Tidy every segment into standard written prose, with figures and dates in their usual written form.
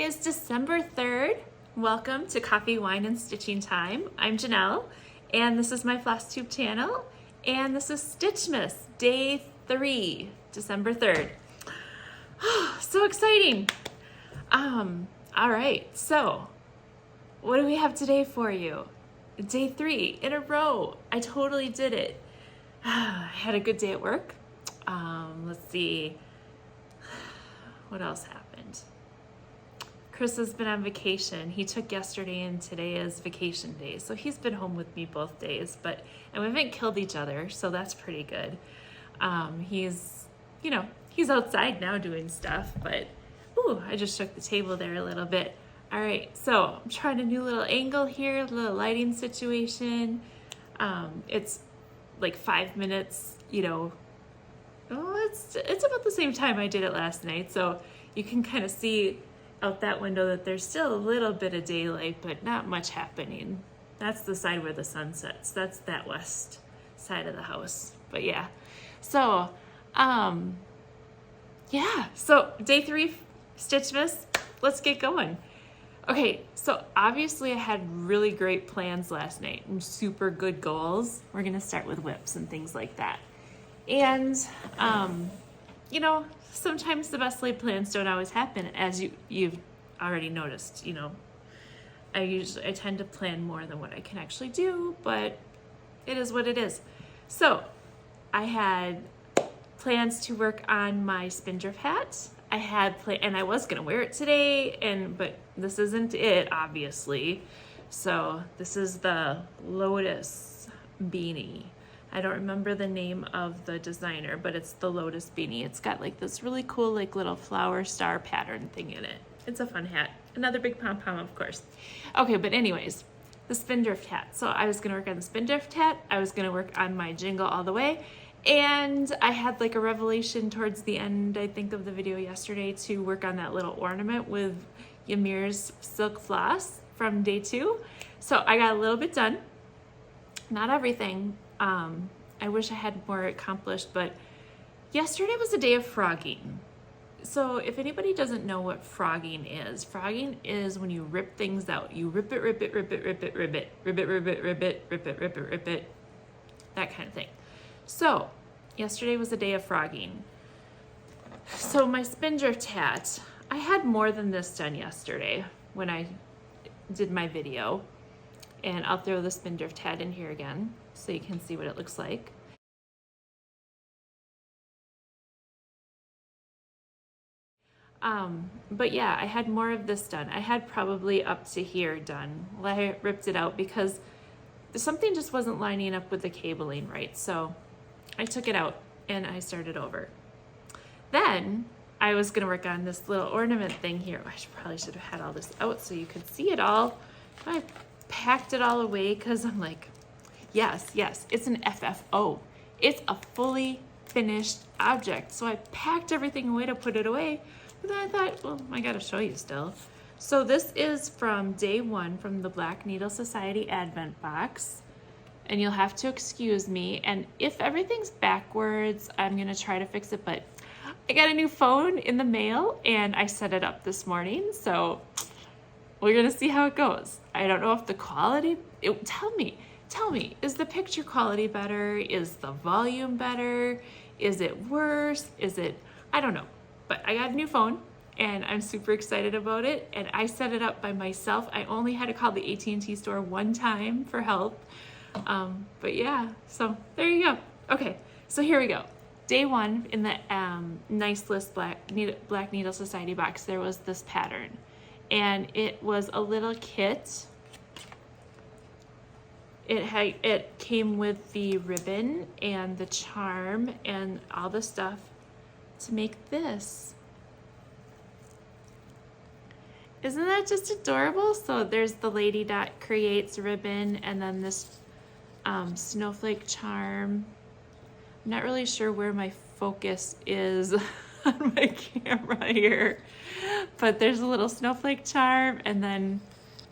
is December 3rd. Welcome to Coffee, Wine, and Stitching Time. I'm Janelle, and this is my FlossTube channel, and this is Stitchmas, Day 3, December 3rd. So exciting! All right, so what do we have today for you? Day 3 in a row. I totally did it. I had a good day at work. Let's see. What else happened? Chris has been on vacation. He took yesterday and today as vacation day. So he's been home with me both days, and we haven't killed each other, so that's pretty good. He's outside now doing stuff, but I just shook the table there a little bit. All right, so I'm trying a new little angle here, a little lighting situation. It's like 5 minutes, it's about the same time I did it last night, so you can kind of see out that window that there's still a little bit of daylight, but not much happening. That's the side where the sun sets. That's that west side of the house. But yeah, so so day 3 Stitchmas, let's get going. Okay, so obviously I had really great plans last night and super good goals. We're gonna start with whips and things like that. And, sometimes the best laid plans don't always happen, as you've already noticed. I tend to plan more than what I can actually do, but it is what it is. So I had plans to work on my spindrift hat. And I was gonna wear it today, but this isn't it, obviously. So this is the Lotus Beanie. I don't remember the name of the designer, but it's the Lotus Beanie. It's got like this really cool like little flower star pattern thing in it. It's a fun hat. Another big pom-pom, of course. Okay, but anyways, the spindrift hat. So I was gonna work on the spindrift hat. I was gonna work on my jingle all the way. And I had like a revelation towards the end, I think, of the video yesterday to work on that little ornament with Ymir's silk floss from day 2. So I got a little bit done. Not everything. I wish I had more accomplished, but yesterday was a day of frogging. So if anybody doesn't know what frogging is when you rip things out. You rip it, rip it, rip it, rip it, rip it, rip it, rip it, rip it, rip it, rip it, rip it, that kind of thing. So yesterday was a day of frogging. So my spindrift hat, I had more than this done yesterday when I did my video. And I'll throw the spindrift hat in here again so you can see what it looks like. But yeah, I had more of this done. I had probably up to here done. Well, I ripped it out because something just wasn't lining up with the cabling right. So I took it out and I started over. Then I was gonna work on this little ornament thing here. I probably should have had all this out so you could see it all. I packed it all away because I'm like, yes, it's an FFO. It's a fully finished object. So I packed everything away to put it away. But then I thought, well, I gotta show you still. So this is from day 1 from the Black Needle Society Advent box. And you'll have to excuse me. And if everything's backwards, I'm gonna try to fix it. But I got a new phone in the mail and I set it up this morning. So we're gonna see how it goes. I don't know if the quality, tell me, is the picture quality better? Is the volume better? Is it worse? I don't know. But I got a new phone and I'm super excited about it. And I set it up by myself. I only had to call the AT&T store one time for help. But yeah, so there you go. Okay, so here we go. Day 1 in the Nice List Black Needle Society box, there was this pattern. And it was a little kit. It came with the ribbon and the charm and all the stuff to make this. Isn't that just adorable? So there's the Lady Dot Creates ribbon and then this snowflake charm. I'm not really sure where my focus is on my camera here, but there's a little snowflake charm and then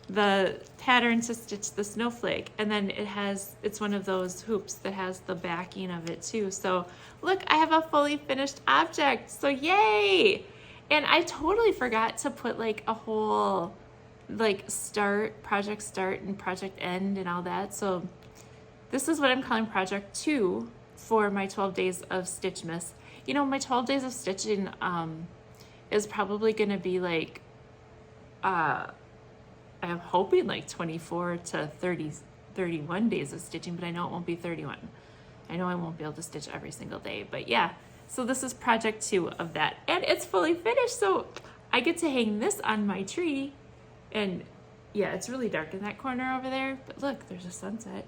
the pattern to stitch the snowflake, and then it's one of those hoops that has the backing of it too. So look, I have a fully finished object, so yay! And I totally forgot to put like a whole like project start and project end and all that. So this is what I'm calling project 2 for my 12 days of Stitchmas. You know, my 12 days of stitching is probably going to be like, I'm hoping like 24 to 31 days of stitching, but I know it won't be 31. I know I won't be able to stitch every single day, but yeah. So this is project 2 of that, and it's fully finished. So I get to hang this on my tree, and yeah, it's really dark in that corner over there, but look, there's a sunset.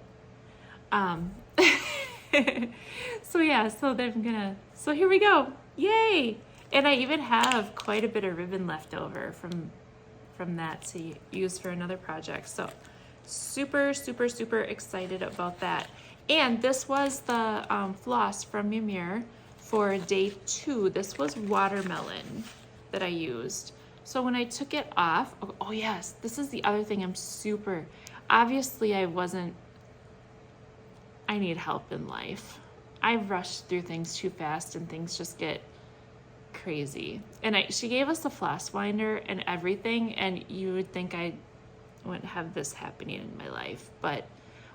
So yeah, so here we go. Yay. And I even have quite a bit of ribbon left over from that to use for another project. So super, super, super excited about that. And this was the floss from Ymir for day 2. This was watermelon that I used. So when I took it off, oh yes, this is the other thing obviously I need help in life. I rush through things too fast and things just get crazy. And she gave us the floss winder and everything, and you would think I wouldn't have this happening in my life, but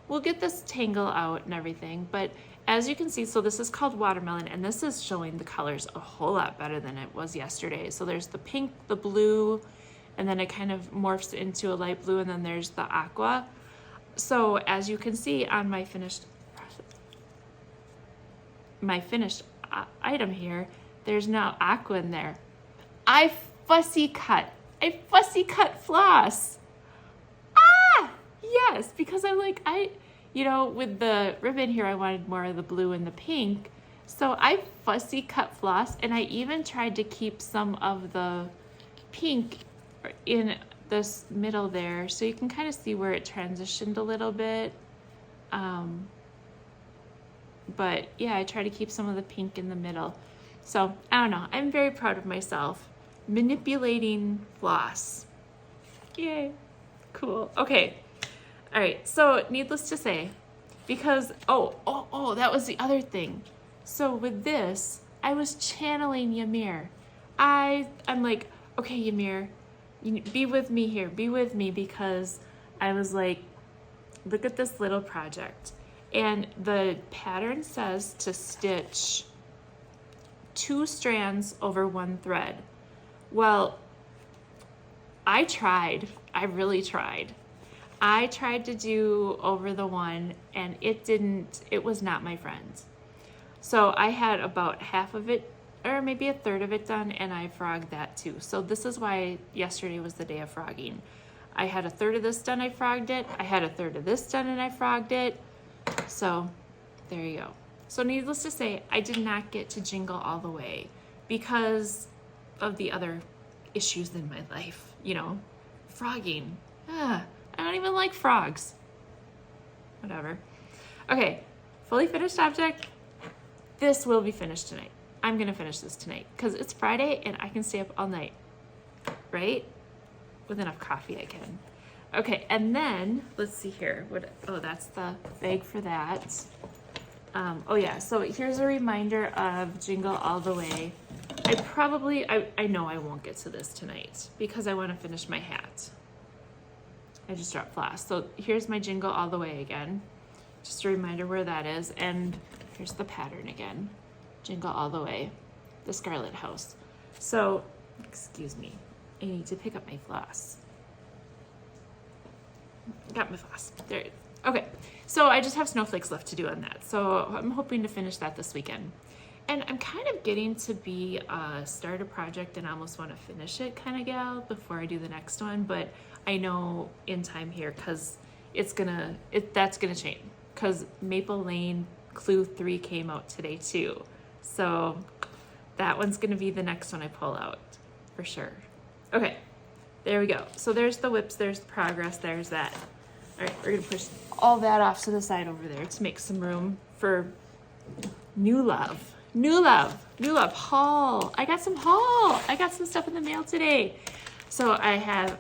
we'll get this tangle out and everything. But as you can see, so this is called watermelon, and this is showing the colors a whole lot better than it was yesterday. So there's the pink, the blue, and then it kind of morphs into a light blue, and then there's the aqua. So as you can see on my finished item here, there's now aqua in there. I fussy cut floss. Yes, because I'm like, with the ribbon here, I wanted more of the blue and the pink. So I fussy cut floss, and I even tried to keep some of the pink in this middle there, so you can kind of see where it transitioned a little bit. But yeah, I try to keep some of the pink in the middle. So I don't know, I'm very proud of myself. Manipulating floss. Yay, cool. Okay. All right, so needless to say, because, that was the other thing. So with this, I was channeling Ymir. I'm like, okay, Ymir, be with me here, be with me, because I was like, look at this little project. And the pattern says to stitch 2 strands over 1 thread. Well, I really tried. I tried to do over the one, and it was not my friend. So I had about half of it, or maybe a third of it done, and I frogged that too. So this is why yesterday was the day of frogging. I had a third of this done, I frogged it. I had a third of this done, and I frogged it. So there you go. So needless to say, I did not get to jingle all the way because of the other issues in my life, frogging. I don't even like frogs. Whatever. Okay, fully finished object. This will be finished tonight. I'm gonna finish this tonight because it's Friday and I can stay up all night, right? With enough coffee I can. Okay, and then let's see here. That's the bag for that. So here's a reminder of Jingle All the Way. I know I won't get to this tonight because I want to finish my hat. I just dropped floss. So here's my Jingle All the Way again. Just a reminder where that is. And here's the pattern again. Jingle All the Way, the Scarlet House. So, excuse me, I need to pick up my floss. Got my floss. There it is. Okay, so I just have snowflakes left to do on that. So I'm hoping to finish that this weekend. And I'm kind of getting to be start a project and I almost want to finish it kind of gal before I do the next one. But I know in time here because that's gonna change because Maple Lane Clue 3 came out today too. So that one's gonna be the next one I pull out for sure. Okay, there we go. So there's the whips, there's the progress, there's that. All right, we're gonna push all that off to the side over there to make some room for new love. New love haul. I got some haul. I got some stuff in the mail today. So I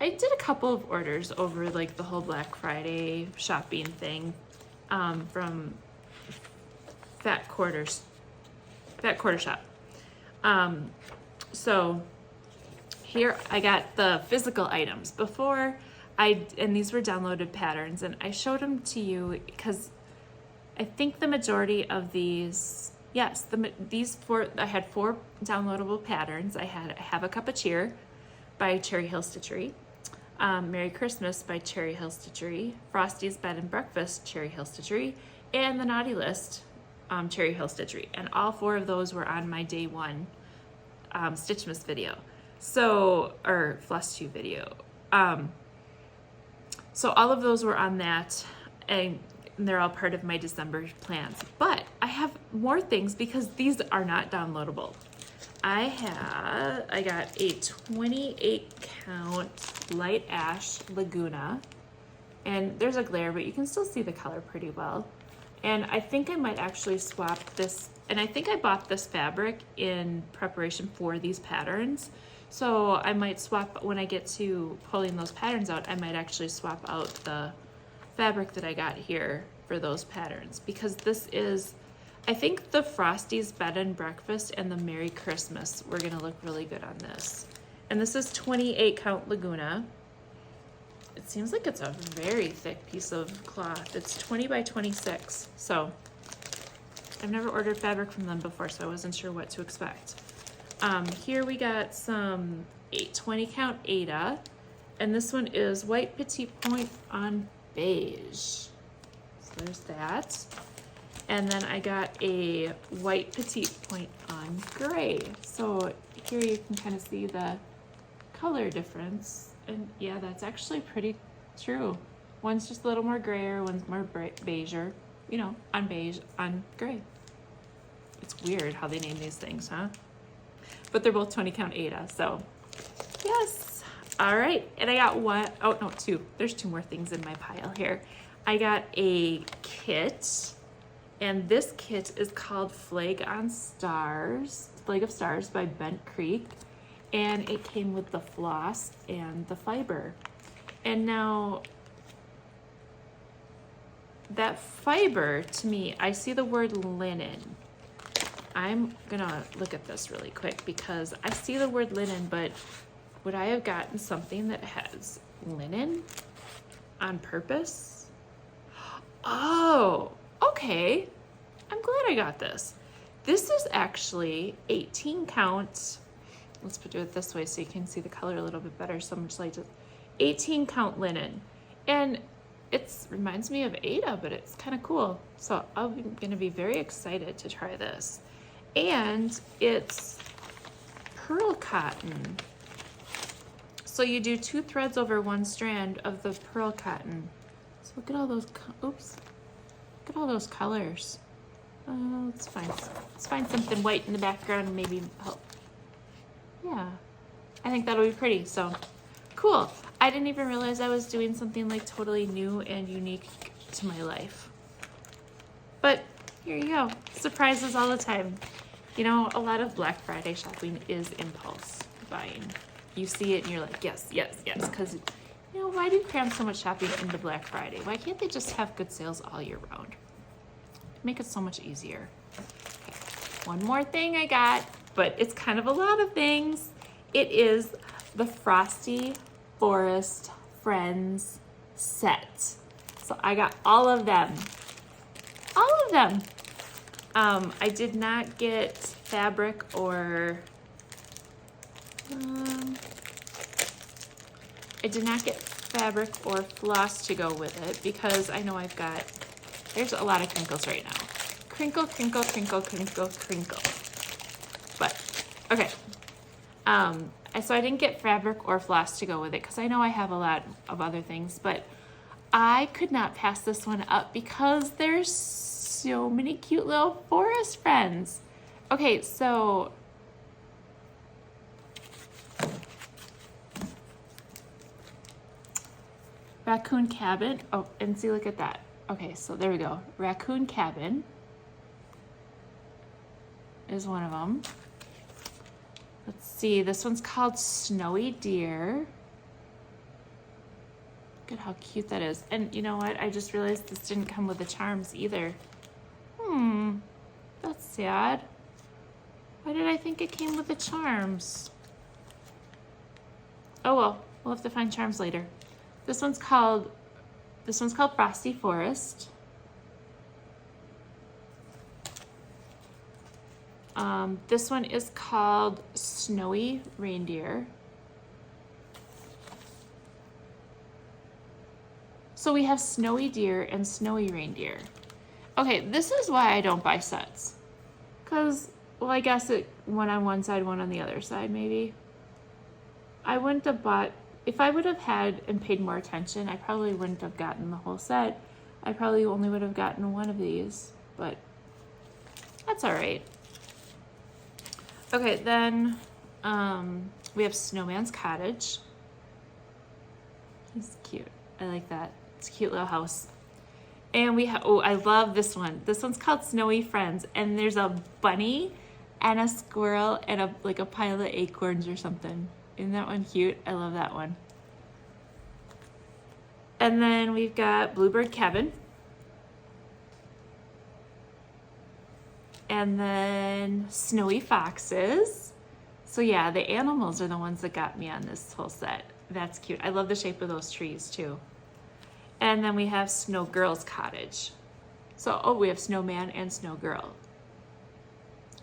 did a couple of orders over like the whole Black Friday shopping thing from Fat Quarter Shop. So here I got the physical items. Before and these were downloaded patterns, and I showed them to you because I think the majority of these, yes, these four, I had 4 downloadable patterns. I had Have a Cup of Cheer by Cherry Hill Stitchery, Merry Christmas by Cherry Hill Stitchery, Frosty's Bed and Breakfast, Cherry Hill Stitchery, and the Naughty List, Cherry Hill Stitchery. And all 4 of those were on my day 1 Stitchmas video. So, or FlossTube video. So all of those were on that, and they're all part of my December plans. But I have more things because these are not downloadable. I got a 28 count light ash Laguna, and there's a glare, but you can still see the color pretty well. And I think I might actually swap this, and I think I bought this fabric in preparation for these patterns. So I might swap, when I get to pulling those patterns out, I might actually swap out the fabric that I got here for those patterns, because this is, I think the Frosty's Bed and Breakfast and the Merry Christmas were gonna look really good on this. And this is 28 count Laguna. It seems like it's a very thick piece of cloth. It's 20 by 26. So I've never ordered fabric from them before, so I wasn't sure what to expect. Here we got some 20 count Ada, and this one is white petite point on beige. So there's that. And then I got a white petite point on gray. So here you can kind of see the color difference. And yeah, that's actually pretty true. One's just a little more grayer, one's more beiger, you know, on beige, on gray. It's weird how they name these things, huh? But they're both 20 count Ada, so yes. All right, and I got one, oh no, 2. There's 2 more things in my pile here. I got a kit, and this kit is called Flag of Stars by Bent Creek, and it came with the floss and the fiber. And now that fiber, to me, I see the word linen. I'm gonna look at this really quick because I see the word linen, but would I have gotten something that has linen on purpose? Oh, okay. I'm glad I got this. This is actually 18 count. Let's do it this way so you can see the color a little bit better. So much like 18 count linen. And it reminds me of Ada, but it's kind of cool. So I'm gonna be very excited to try this. And it's pearl cotton. So you do 2 threads over 1 strand of the pearl cotton. So look at all those, oops, look at all those colors. Let's find something white in the background and maybe help. Yeah, I think that'll be pretty, so cool. I didn't even realize I was doing something like totally new and unique to my life. But here you go, surprises all the time. You know, a lot of Black Friday shopping is impulse buying. You see it and you're like, yes, yes, yes, because, you know, why do you cram so much shopping into Black Friday? Why can't they just have good sales all year round? Make it so much easier. Okay. One more thing I got, but it's kind of a lot of things. It is the Frosty Forest Friends set. So I got all of them. All of them. I did not get fabric or floss to go with it because I know I've got, there's a lot of crinkles right now. Crinkle, crinkle, crinkle, crinkle, crinkle. But, okay. So I didn't get fabric or floss to go with it because I know I have a lot of other things, but I could not pass this one up because there's so many cute little forest friends. Okay, so Raccoon Cabin. Oh, and see, look at that. Okay, so there we go. Raccoon Cabin is one of them. Let's see, this one's called Snowy Deer. Look at how cute that is. And you know what? I just realized this didn't come with the charms either. That's sad. Why did I think it came with the charms? Oh well, we'll have to find charms later. This one's called Frosty Forest. This one is called Snowy Reindeer. So we have Snowy Deer and Snowy Reindeer. Okay, this is why I don't buy sets. Because, well, I guess one on one side, one on the other side, maybe. I wouldn't have bought, if I would have had and paid more attention, I probably wouldn't have gotten the whole set. I probably only would have gotten one of these, but that's all right. Okay, then we have Snowman's Cottage. He's cute. I like that. It's a cute little house. And we have, oh, I love this one. This one's called Snowy Friends. And there's a bunny and a squirrel and like a pile of acorns or something. Isn't that one cute? I love that one. And then we've got Bluebird Cabin. And then Snowy Foxes. So yeah, the animals are the ones that got me on this whole set. That's cute. I love the shape of those trees too. And then we have Snow Girl's Cottage. So, oh, we have Snowman and Snow Girl.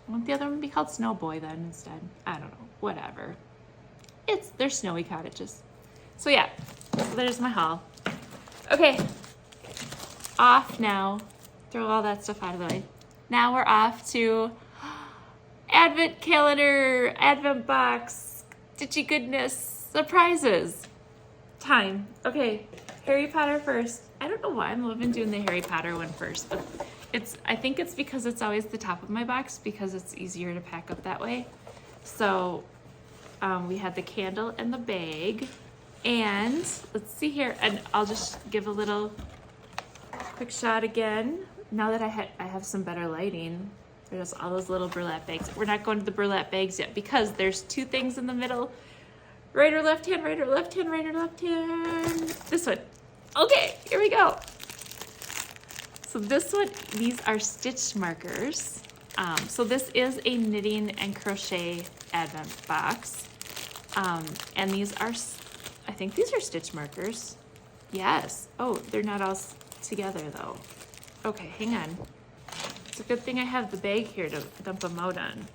Won't the other one be called Snow Boy then instead? I don't know, whatever. They're snowy cottages. So yeah, there's my haul. Okay, off now. Throw all that stuff out of the way. Now we're off to Advent calendar, Advent box, stitchy goodness, surprises time. Okay. Harry Potter first. I don't know why I'm loving doing the Harry Potter one first, but I think it's because it's always the top of my box because it's easier to pack up that way. So we had the candle and the bag, and let's see here, and I'll just give a little quick shot again. Now that I have some better lighting, there's all those little burlap bags. We're not going to the burlap bags yet because there's two things in the middle. Right or left hand, right or left hand, right or left hand. This one. Okay, here we go. So this one, these are stitch markers. So this is a knitting and crochet advent box. And these are, I think these are stitch markers. Yes. Oh, they're not all together though. Okay, hang on. It's a good thing I have the bag here to dump them out on.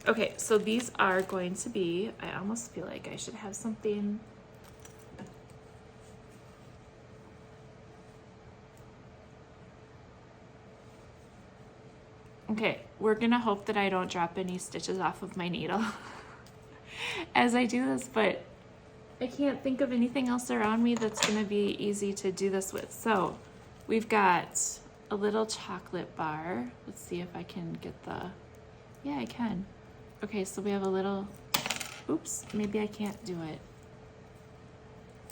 Okay, so these are going to be, I almost feel like I should have something. Okay, we're gonna hope that I don't drop any stitches off of my needle as I do this, but I can't think of anything else around me that's gonna be easy to do this with. So we've got a little chocolate bar. Let's see if I can get yeah, I can. Okay, so we have a little, oops, maybe I can't do it.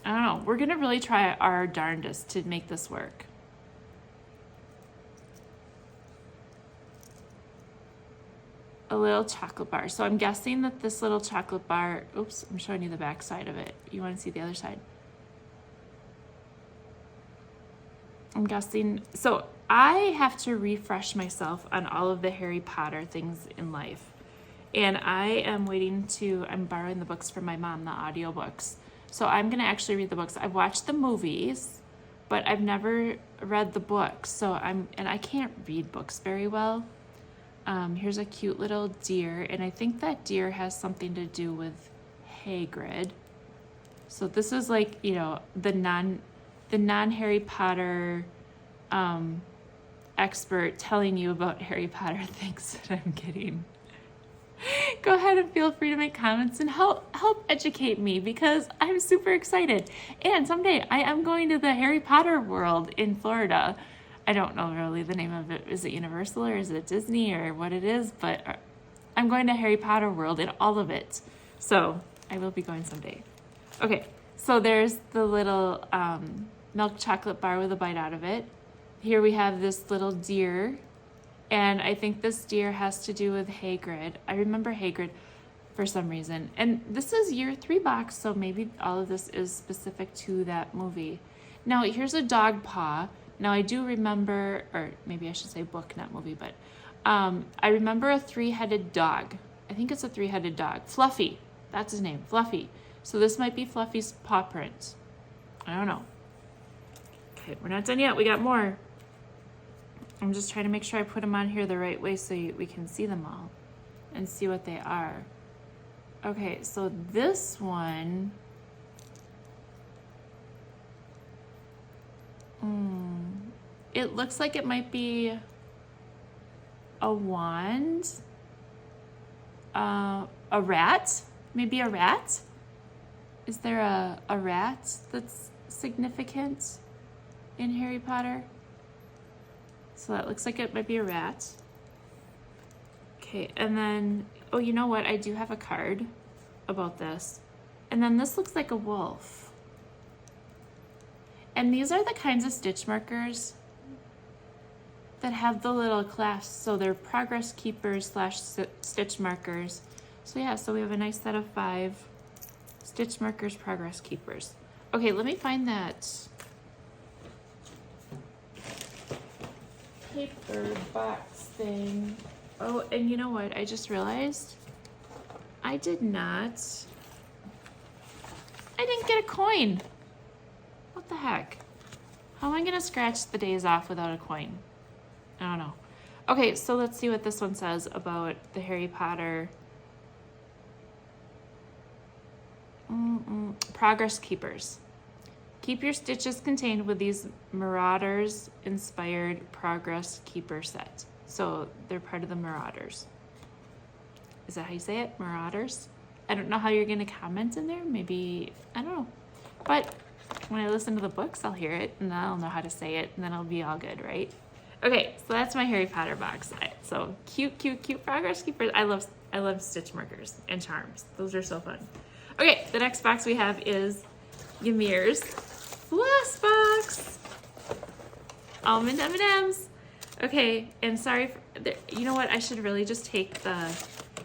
I don't know. We're gonna really try our darndest to make this work. A little chocolate bar. So I'm guessing that this little chocolate bar, oops, I'm showing you the back side of it. You wanna see the other side? I'm guessing, so I have to refresh myself on all of the Harry Potter things in life. And I'm borrowing the books from my mom, the audiobooks. So I'm gonna actually read the books. I've watched the movies, but I've never read the books. So I can't read books very well. Here's a cute little deer, and I think that deer has something to do with Hagrid. So this is like, you know, the non-Harry Potter expert telling you about Harry Potter things that I'm getting. Go ahead and feel free to make comments and help educate me because I'm super excited. And someday I am going to the Harry Potter world in Florida. I don't know really the name of it. Is it Universal or is it Disney or what it is? But I'm going to Harry Potter world and all of it. So I will be going someday. Okay, so there's the little milk chocolate bar with a bite out of it. Here we have this little deer. And I think this deer has to do with Hagrid. I remember Hagrid for some reason. And this is year 3 box, so maybe all of this is specific to that movie. Now, here's a dog paw. Now, I do remember, or maybe I should say book, not movie, but I remember a three-headed dog. I think it's a three-headed dog. Fluffy. That's his name, Fluffy. So this might be Fluffy's paw print. I don't know. Okay, we're not done yet. We got more. I'm just trying to make sure I put them on here the right way so we can see them all and see what they are. Okay, so this one, it looks like it might be a wand, a rat, maybe a rat. Is there a rat that's significant in Harry Potter? So that looks like it might be a rat. Okay, and then, oh, you know what? I do have a card about this. And then this looks like a wolf. And these are the kinds of stitch markers that have the little clasps. So they're progress keepers / stitch markers. So yeah, so we have a nice set of 5 stitch markers, progress keepers. Okay, let me find that paper box thing. Oh, and you know what? I just realized I didn't get a coin. What the heck? How am I gonna scratch the days off without a coin? I don't know. Okay, so let's see what this one says about the Harry Potter progress keepers. Keep your stitches contained with these Marauders inspired progress keeper set. So they're part of the Marauders. Is that how you say it? Marauders? I don't know how you're gonna comment in there. Maybe, I don't know. But when I listen to the books, I'll hear it and then I'll know how to say it and then it'll be all good, right? Okay, so that's my Harry Potter box. So cute, cute, cute progress keepers. I love stitch markers and charms. Those are so fun. Okay, the next box we have is Ymir's floss box. Almond M&Ms. Okay, and sorry, you know what? I should really just take the,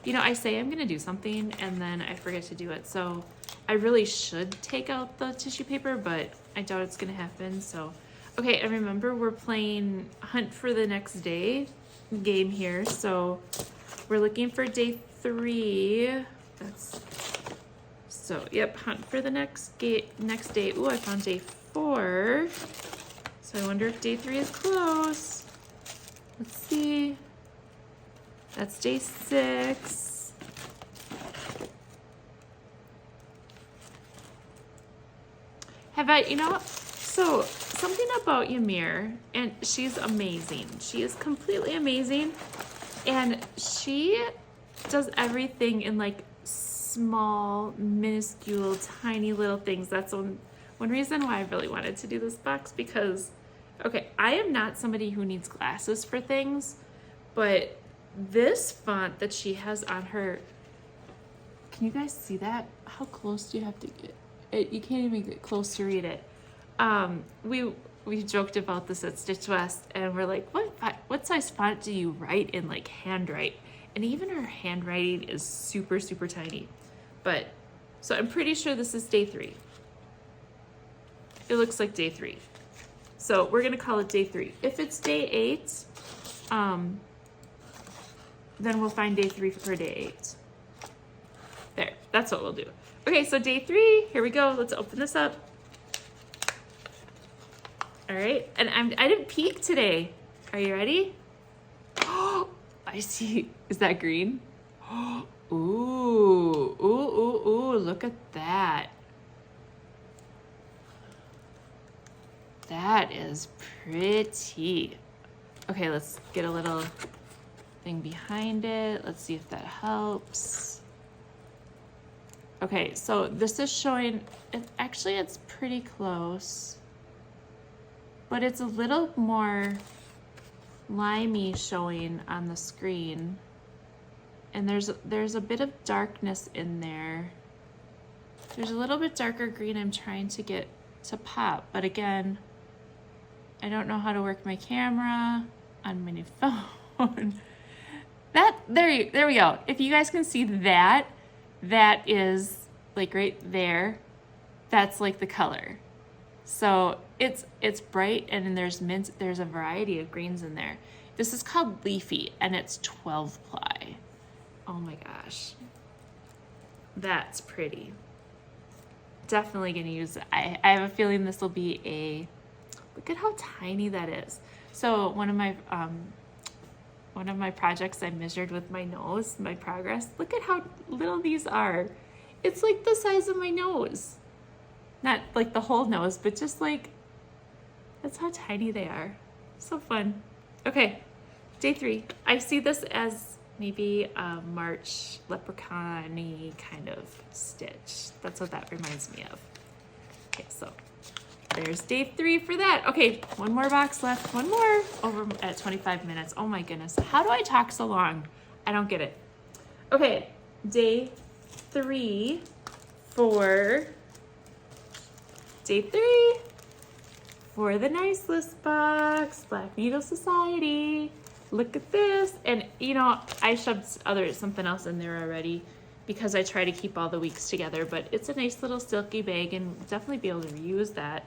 I say I'm gonna do something and then I forget to do it. So I really should take out the tissue paper, but I doubt it's gonna happen. So, okay, and remember we're playing Hunt for the Next Day game here. So we're looking for day 3. Yep, Hunt for the next day. Ooh, I found day 4. So I wonder if day 3 is close. Let's see. That's day 6. So something about Ymir, and she's amazing. She is completely amazing. And she does everything in like small, minuscule, tiny little things. That's one reason why I really wanted to do this box, because, okay, I am not somebody who needs glasses for things, but this font that she has on her, can you guys see that? How close do you have to get it? You can't even get close to read it. We joked about this at Stitch West, and we're like, what size font do you write in, like, handwrite? And even her handwriting is super, super tiny. But, so I'm pretty sure this is day 3. It looks like day 3. So we're gonna call it day 3. If it's day 8, then we'll find day 3 for day 8. There, that's what we'll do. Okay, so day 3, here we go. Let's open this up. All right, and I didn't peek today. Are you ready? Oh, I see. Is that green? Ooh, look at that. That is pretty. Okay, let's get a little thing behind it. Let's see if that helps. Okay, so this is showing, actually it's pretty close, but it's a little more limey showing on the screen. And there's a bit of darkness in there. There's a little bit darker green I'm trying to get to pop, but again, I don't know how to work my camera on my new phone. There we go. If you guys can see that, that is like right there. That's like the color. So It's bright, and there's mint. There's a variety of greens in there. This is called Leafy, and it's 12 ply. Oh my gosh, that's pretty. Definitely gonna use it. I have a feeling this will be a. Look at how tiny that is. So one of my projects I measured with my nose, my progress. Look at how little these are. It's like the size of my nose. Not like the whole nose, but just like, that's how tiny they are. So fun. Okay, day 3. I see this as maybe a March leprechaun-y kind of stitch. That's what that reminds me of. Okay, so there's day 3 for that. Okay, one more box left. One more over at 25 minutes. Oh my goodness. How do I talk so long? I don't get it. Okay, day 3 for the Nice List box, Black Needle Society. Look at this. And you know, I shoved something else in there already because I try to keep all the weeks together, but it's a nice little silky bag and definitely be able to reuse that.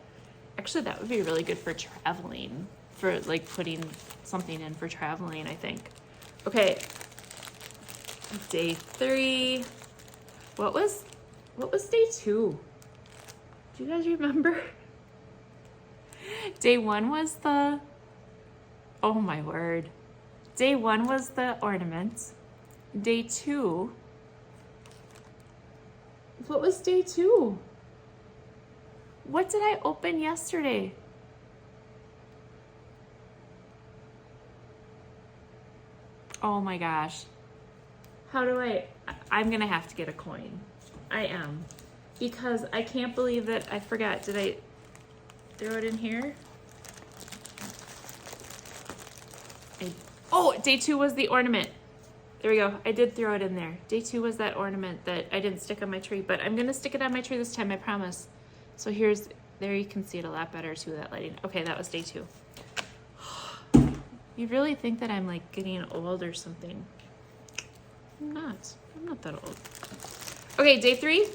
Actually, that would be really good for traveling, for like putting something in for traveling, I think. Okay, day 3. What was day 2? Do you guys remember? Day 1 was the, oh my word. Day 1 was the ornaments. Day 2, what was day 2? What did I open yesterday? Oh my gosh. How do I'm gonna have to get a coin. I am. Because I can't believe that I forgot. Did I throw it in here? Oh, day 2 was the ornament. There we go. I did throw it in there. Day 2 was that ornament that I didn't stick on my tree, but I'm gonna stick it on my tree this time, I promise. So there you can see it a lot better too, that lighting. Okay, that was day 2. You really think that I'm like getting old or something? I'm not that old. Okay, day 3.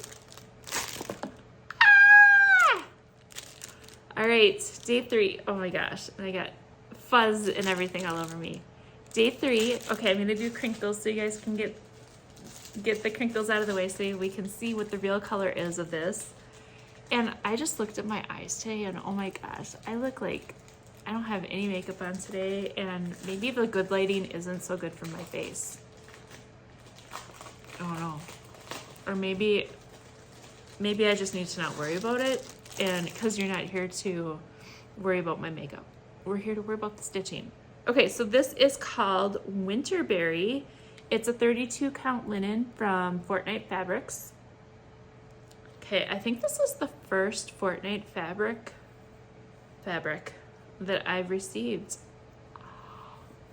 All right, day 3. Oh my gosh, I got fuzz and everything all over me. Day 3. Okay, I'm gonna do crinkles so you guys can get the crinkles out of the way so we can see what the real color is of this. And I just looked at my eyes today and oh my gosh, I look like I don't have any makeup on today, and maybe the good lighting isn't so good for my face. I don't know. Or maybe I just need to not worry about it, and because you're not here to worry about my makeup. We're here to worry about the stitching. Okay, so this is called Winterberry. It's a 32 count linen from Fortnite Fabrics. Okay, I think this is the first Fortnite fabric that I've received. Oh,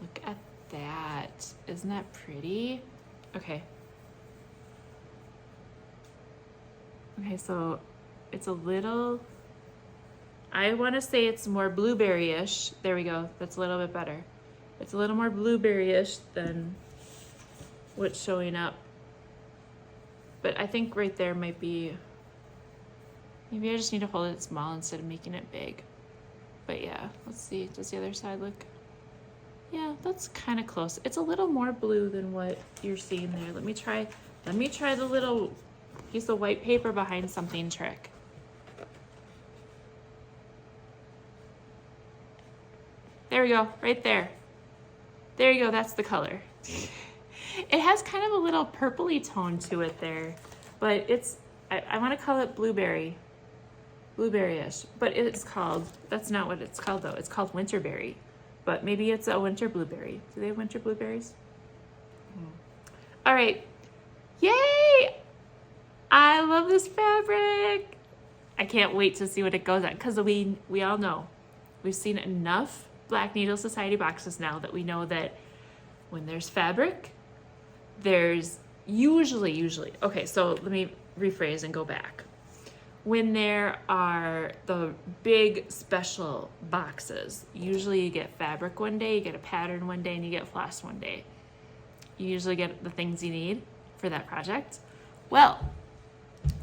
look at that. Isn't that pretty? Okay. Okay, so it's a little, I want to say it's more blueberry-ish. There we go. That's a little bit better. It's a little more blueberry-ish than what's showing up. But I think right there might be, maybe I just need to hold it small instead of making it big. But yeah, let's see. Does the other side look? Yeah, that's kind of close. It's a little more blue than what you're seeing there. Let me try the little piece of white paper behind something trick. There we go, right there. There you go, that's the color. It has kind of a little purpley tone to it there, but it's, I want to call it blueberry. Blueberry-ish, but it's called, that's not what it's called though. It's called Winterberry, but maybe it's a winter blueberry. Do they have winter blueberries? All right, yay! I love this fabric. I can't wait to see what it goes at, because we all know, we've seen enough Black Needle Society boxes now that we know that when there's fabric, there's usually, okay, so let me rephrase and go back. When there are the big special boxes, usually you get fabric one day, you get a pattern one day, and you get floss one day. You usually get the things you need for that project. Well,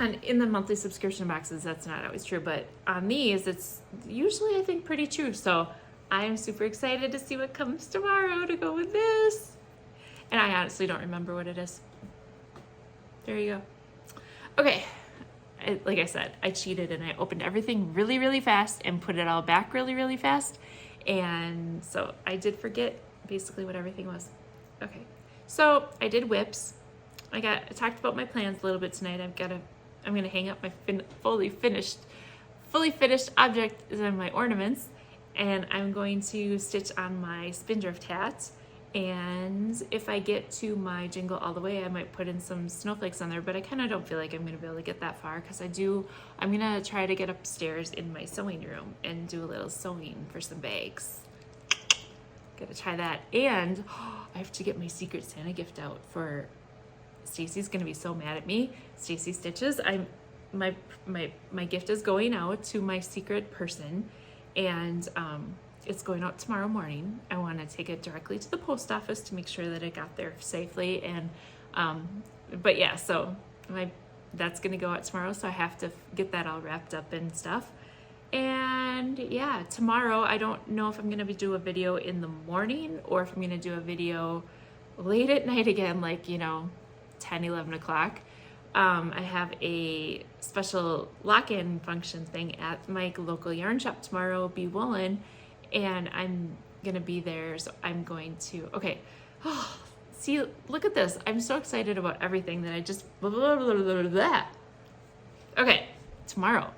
And in the monthly subscription boxes, that's not always true, but on these, it's usually, I think, pretty true. So I am super excited to see what comes tomorrow to go with this. And I honestly don't remember what it is. There you go. Okay, like I said, I cheated and I opened everything really, really fast and put it all back really, really fast. And so I did forget basically what everything was. Okay, so I did whips. I talked about my plans a little bit tonight. I'm gonna hang up my fully finished object in my ornaments, and I'm going to stitch on my spindrift hat. And if I get to my jingle all the way, I might put in some snowflakes on there, but I kind of don't feel like I'm gonna be able to get that far because I'm gonna try to get upstairs in my sewing room and do a little sewing for some bags. Gotta try that. And I have to get my Secret Santa gift out for Stacy's gonna be so mad at me. Stacy Stitches, my gift is going out to my secret person, and it's going out tomorrow morning. I want to take it directly to the post office to make sure that it got there safely. And but yeah, so that's gonna go out tomorrow, so I have to get that all wrapped up and stuff. And yeah, tomorrow I don't know if I'm gonna do a video in the morning or if I'm gonna do a video late at night again, like 10, 11 o'clock. I have a special lock-in function thing at my local yarn shop tomorrow, Be Woolen, and I'm gonna be there, so I'm going to, okay. Oh, see, look at this. I'm so excited about everything that I just, blah, blah, blah, blah, blah, blah. Okay, tomorrow,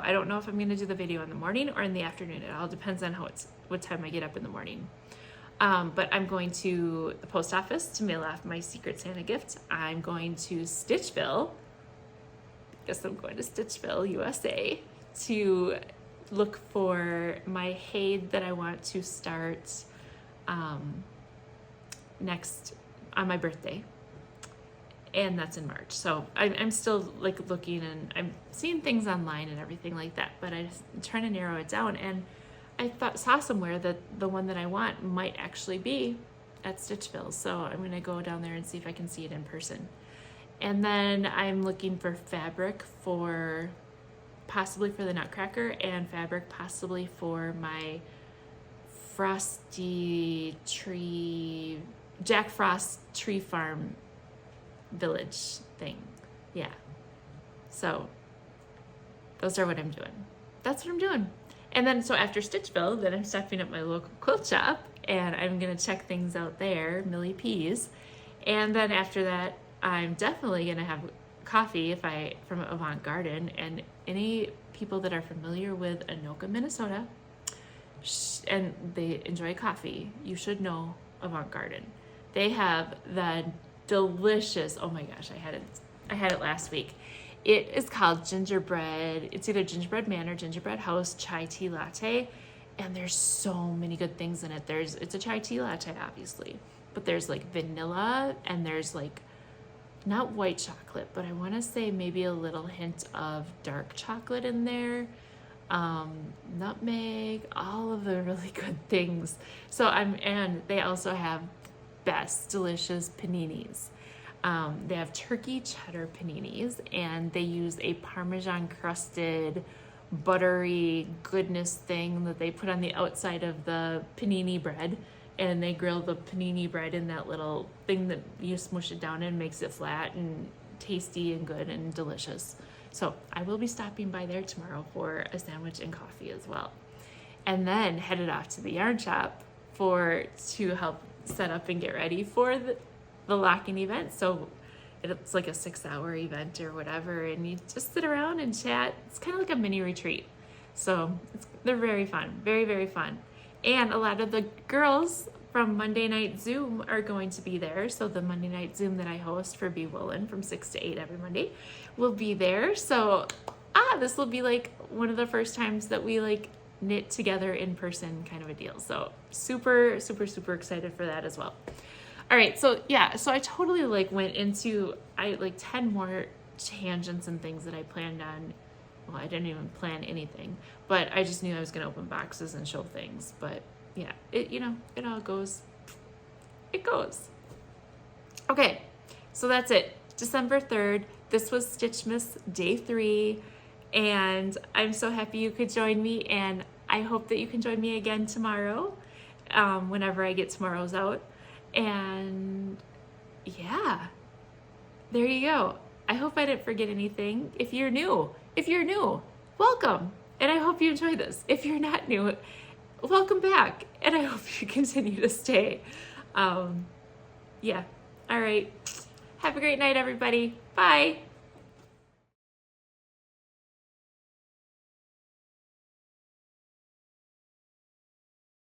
I don't know if I'm gonna do the video in the morning or in the afternoon. It all depends on what time I get up in the morning. But I'm going to the post office to mail off my Secret Santa gift. I'm going to Stitchville, USA, to look for my Haid that I want to start next on my birthday. And that's in March. So I'm still like looking, and I'm seeing things online and everything like that, but I'm trying to narrow it down. And I saw somewhere that the one that I want might actually be at Stitchville. So I'm going to go down there and see if I can see it in person. And then I'm looking for fabric possibly for the Nutcracker, and fabric possibly for my Jack Frost Tree Farm Village thing. Yeah. So those are what I'm doing. That's what I'm doing. And then, so after Stitchville, then I'm stopping at my local quilt shop, and I'm gonna check things out there, Millie P's. And then after that, I'm definitely gonna have coffee from Avant Garden. And any people that are familiar with Anoka, Minnesota, and they enjoy coffee, you should know Avant Garden. They have the delicious, oh my gosh, I had it last week. It is called gingerbread. It's either gingerbread man or gingerbread house chai tea latte, and there's so many good things in it. It's a chai tea latte, obviously, but there's like vanilla, and there's like not white chocolate, but I want to say maybe a little hint of dark chocolate in there, nutmeg, all of the really good things. So and they also have best delicious paninis. They have turkey cheddar paninis, and they use a Parmesan crusted buttery goodness thing that they put on the outside of the panini bread, and they grill the panini bread in that little thing that you smush it down and makes it flat and tasty and good and delicious. So I will be stopping by there tomorrow for a sandwich and coffee as well, and then headed off to the yarn shop to help set up and get ready for the lock-in event. So it's like a 6-hour event or whatever, and you just sit around and chat. It's kind of like a mini retreat. So they're very fun, very, very fun. And a lot of the girls from Monday Night Zoom are going to be there. So the Monday Night Zoom that I host for Be Woolen from 6 to 8 every Monday will be there. So this will be like one of the first times that we like knit together in person, kind of a deal. So super, super, super excited for that as well. All right, so yeah, so I totally like went into 10 more tangents and things that I planned on. Well, I didn't even plan anything, but I just knew I was gonna open boxes and show things. But yeah, it all goes. It goes. Okay, so that's it. December 3rd, this was Stitchmas Day 3, and I'm so happy you could join me, and I hope that you can join me again tomorrow, whenever I get tomorrow's out. And yeah, there you go. I hope I didn't forget anything. If you're new, welcome. And I hope you enjoy this. If you're not new, welcome back. And I hope you continue to stay. Yeah. All right. Have a great night, everybody. Bye.